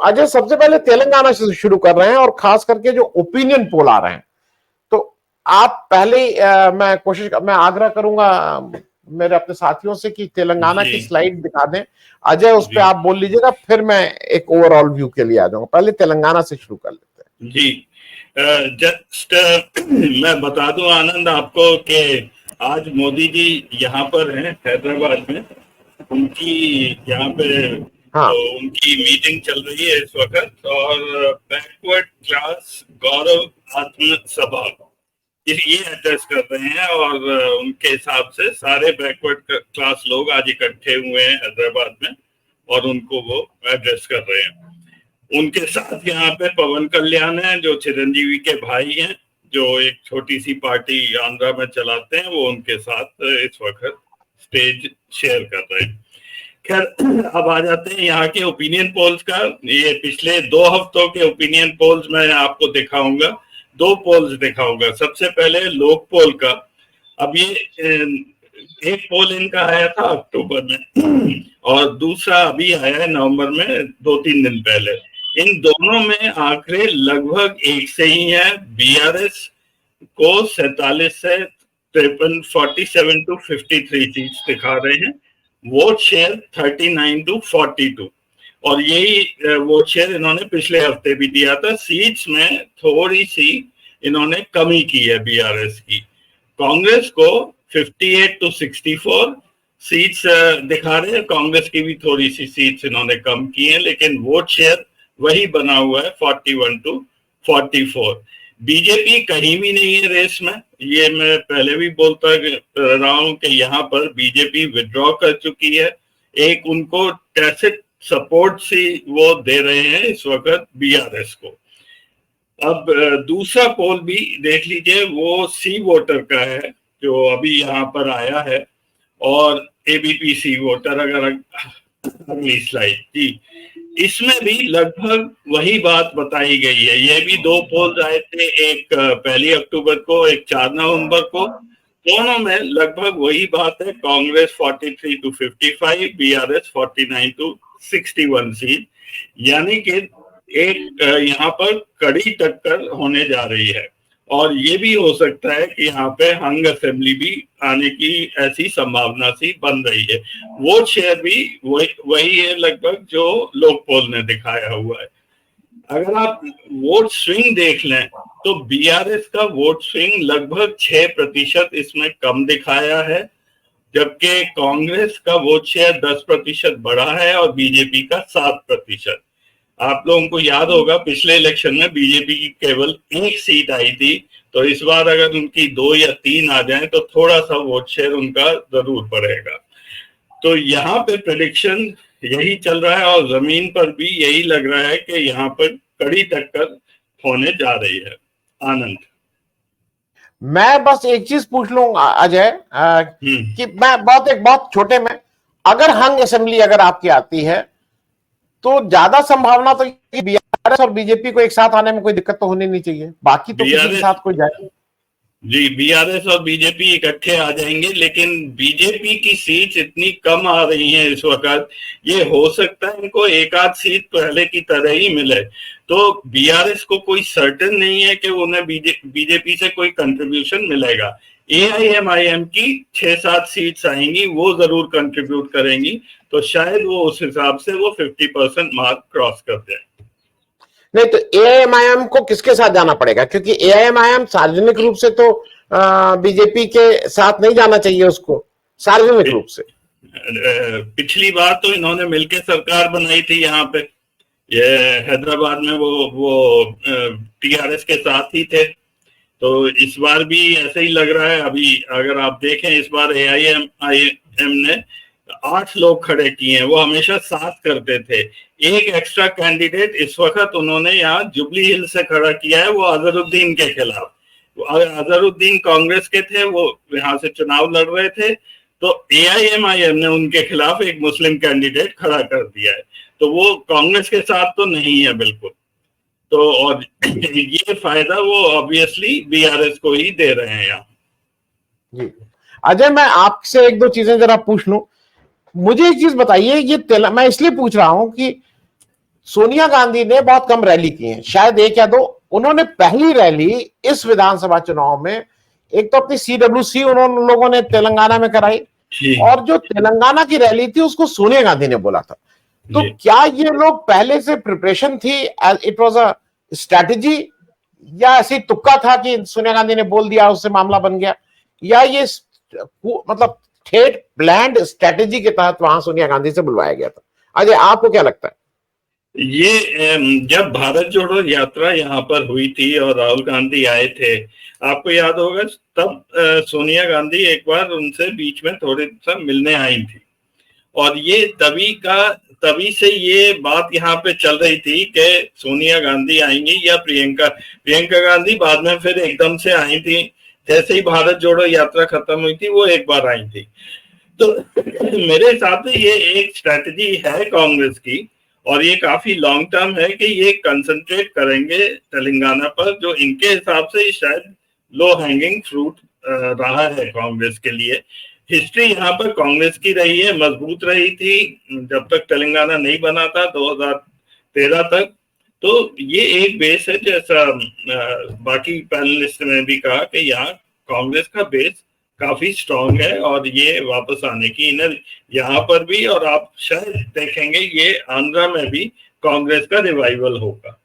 अजय, सबसे पहले तेलंगाना से शुरू कर रहे हैं और खास करके जो ओपिनियन पोल आ रहे हैं, तो आप पहले मैं आग्रह करूंगा मेरे अपने साथियों से कि तेलंगाना की स्लाइड दिखा दें। अजय उस पे आप बोल लीजिएगा, फिर मैं एक ओवरऑल व्यू के लिए आ जाऊंगा। पहले तेलंगाना से शुरू कर लेते हैं। जी, जस्ट मैं बता दूं आनंद आपको कि आज मोदी जी यहाँ पर हैं हैदराबाद में, उनकी यहाँ पे हाँ, तो उनकी मीटिंग चल रही है इस वक्त, और बैकवर्ड क्लास गौरव आत्म सभा ये एड्रेस कर रहे हैं, और उनके हिसाब से सारे बैकवर्ड क्लास लोग आज इकट्ठे हुए हैं हैदराबाद में और उनको वो एड्रेस कर रहे हैं। उनके साथ यहाँ पे पवन कल्याण है जो चिरंजीवी के भाई हैं, जो एक छोटी सी पार्टी आंध्रा में चलाते हैं, वो उनके साथ इस वक्त स्टेज शेयर कर रहे हैं। खैर, अब आ जाते हैं यहाँ के ओपिनियन पोल्स का। ये पिछले 2 हफ्तों के ओपिनियन पोल्स मैं आपको दिखाऊंगा, 2 पोल्स दिखाऊंगा। सबसे पहले लोक पोल का। अब ये एक पोल इनका आया था अक्टूबर में और दूसरा अभी आया है नवंबर में, 2-3 दिन पहले। इन दोनों में आंकड़े लगभग एक से ही है। बीआरएस को 47 से 53, 47 to 53 सीट्स दिखा रहे हैं। वोट शेयर 39 to 42, और यही वोट शेयर इन्होंने पिछले हफ्ते भी दिया था। सीट्स में थोड़ी सी इन्होंने कमी की है बीआरएस की। कांग्रेस को 58 to 64 सीट्स दिखा रहे हैं। कांग्रेस की भी थोड़ी सी सीट्स इन्होंने कम की हैं, लेकिन वोट शेयर वही बना हुआ है 41 to 44। बीजेपी कहीं भी नहीं है रेस में। ये मैं पहले भी बोलता रहा हूं कि यहाँ पर बीजेपी विड्रॉ कर चुकी है। एक उनको टैसिट सपोर्ट सी वो दे रहे हैं इस वक्त बीआरएस को। अब दूसरा पोल भी देख लीजिए, वो सी वोटर का है जो अभी यहाँ पर आया है, और एबीपी सी वोटर। अगर अगली स्लाइड जी, इसमें भी लगभग वही बात बताई गई है। ये भी 2 पोल्स आए थे, एक 1 अक्टूबर को, एक 4 नवंबर को। दोनों में लगभग वही बात है। Congress 43 to 55, BRS 49 to 61 seat, यानी कि एक यहाँ पर कड़ी टक्कर होने जा रही है। और ये भी हो सकता है कि यहाँ पे हंग असेंबली भी आने की ऐसी संभावना सी बन रही है। वोट शेयर भी वही है लगभग जो लोक पोल ने दिखाया हुआ है। अगर आप वोट स्विंग देख लें तो बीआरएस का वोट स्विंग लगभग 6% इसमें कम दिखाया है, जबकि कांग्रेस का वोट शेयर 10% बढ़ा है और बीजेपी का 7%। आप लोगों को याद होगा पिछले इलेक्शन में बीजेपी की केवल 1 सीट आई थी, तो इस बार अगर उनकी 2 या 3 आ जाए तो थोड़ा सा वोट शेयर उनका जरूर बढ़ेगा। तो यहाँ पे प्रेडिक्शन यही चल रहा है और जमीन पर भी यही लग रहा है कि यहाँ पर कड़ी टक्कर होने जा रही है। आनंद, मैं बस एक चीज पूछ लूंगा अजय, कि मैं बहुत छोटे में, अगर हंग असेंबली अगर आपकी आती है तो ज्यादा संभावना तो बीआरएस और बीजेपी को एक साथ आने में कोई दिक्कत तो होनी नहीं चाहिए। बाकी तो किसी के साथ कोई जाए। जी, बीआरएस और बीजेपी इकट्ठे आ जाएंगे, लेकिन बीजेपी की सीट इतनी कम आ रही है इस वक्त, ये हो सकता है इनको 1-8 सीट पहले की तरह ही मिले। तो बीआरएस को कोई सर्टेन नहीं है कि उन्हें बीजेपी से कोई कंट्रीब्यूशन मिलेगा। एआईएमआईएम की 6-7 सीट्स आएंगी, वो जरूर कंट्रीब्यूट करेंगी, तो शायद वो उस हिसाब से वो 50% मार्क क्रॉस कर जाए। नहीं तो एआईएमआईएम को किसके साथ जाना पड़ेगा? क्योंकि एआईएमआईएम सार्वजनिक रूप से तो बीजेपी के साथ नहीं जाना चाहिए उसको, सार्वजनिक रूप से। पिछली बार तो इन्होंने मिलकर सरकार बनाई थी यहाँ पे, ये हैदराबाद में वो टीआरएस के साथ ही थे। तो इस बार भी ऐसे ही लग रहा है। अभी अगर आप देखें इस बार एआईएमआईएम ने 8 लोग खड़े किए हैं, वो हमेशा 7 करते थे। एक एक्स्ट्रा कैंडिडेट इस वक्त उन्होंने यहाँ जुबली हिल से खड़ा किया है, वो अजहरुद्दीन के खिलाफ। अजहरुद्दीन कांग्रेस के थे, वो यहाँ से चुनाव लड़ रहे थे, तो एआईएमआईएम ने उनके खिलाफ एक मुस्लिम कैंडिडेट खड़ा कर दिया है। तो वो कांग्रेस के साथ तो नहीं है बिल्कुल। तो और ये फायदा वो ऑब्वियसली बीआरएस को ही दे रहे हैं यहाँ। जी अजय, मैं आपसे 1-2 चीजें जरा पूछ लूं। मुझे एक चीज बताइए, ये मैं इसलिए पूछ रहा हूं कि सोनिया गांधी ने बहुत कम रैली की है, शायद एक या दो। उन्होंने पहली रैली इस विधानसभा चुनाव में एक तो अपनी CWC उन्होंने लोगों ने तेलंगाना में कराई, और जो तेलंगाना की रैली थी उसको सोनिया गांधी ने बोला था। तो क्या ये लोग पहले से प्रिपरेशन थी, इट वाज अ स्ट्रैटेजी, या ऐसी तुक्का था कि सोनिया गांधी ने बोल दिया उससे मामला बन गया, या ये मतलब ठेठ प्लान्ड स्ट्रैटेजी के तहत वहां सोनिया गांधी से बुलवाया गया था? अजय, आपको क्या लगता है? ये जब भारत जोड़ो यात्रा यहाँ पर हुई थी और राहुल गांधी आए थे, आपको याद होगा, तब सोनिया गांधी एक बार उनसे बीच में थोड़े सा मिलने आई थी, और ये तभी से ये बात यहाँ पे चल रही थी कि सोनिया गांधी आएंगी या प्रियंका गांधी बाद में फिर एकदम से आई थी, जैसे ही भारत जोड़ो यात्रा खत्म हुई थी वो एक बार आई थी। तो मेरे हिसाब से ये एक स्ट्रेटजी है कांग्रेस की, और ये काफी लॉन्ग टर्म है कि ये कंसंट्रेट करेंगे तेलंगाना पर, जो इनके हिसाब से शायद लो हैंगिंग फ्रूट रहा है कांग्रेस के लिए। हिस्ट्री यहाँ पर कांग्रेस की रही है, मजबूत रही थी जब तक तेलंगाना नहीं बना था 2013 तक। तो ये एक बेस है, जैसा बाकी पैनलिस्ट ने भी कहा कि यहाँ कांग्रेस का बेस काफी स्ट्रांग है, और ये वापस आने की इन्हें यहाँ पर भी, और आप शायद देखेंगे ये आंध्रा में भी कांग्रेस का रिवाइवल होगा।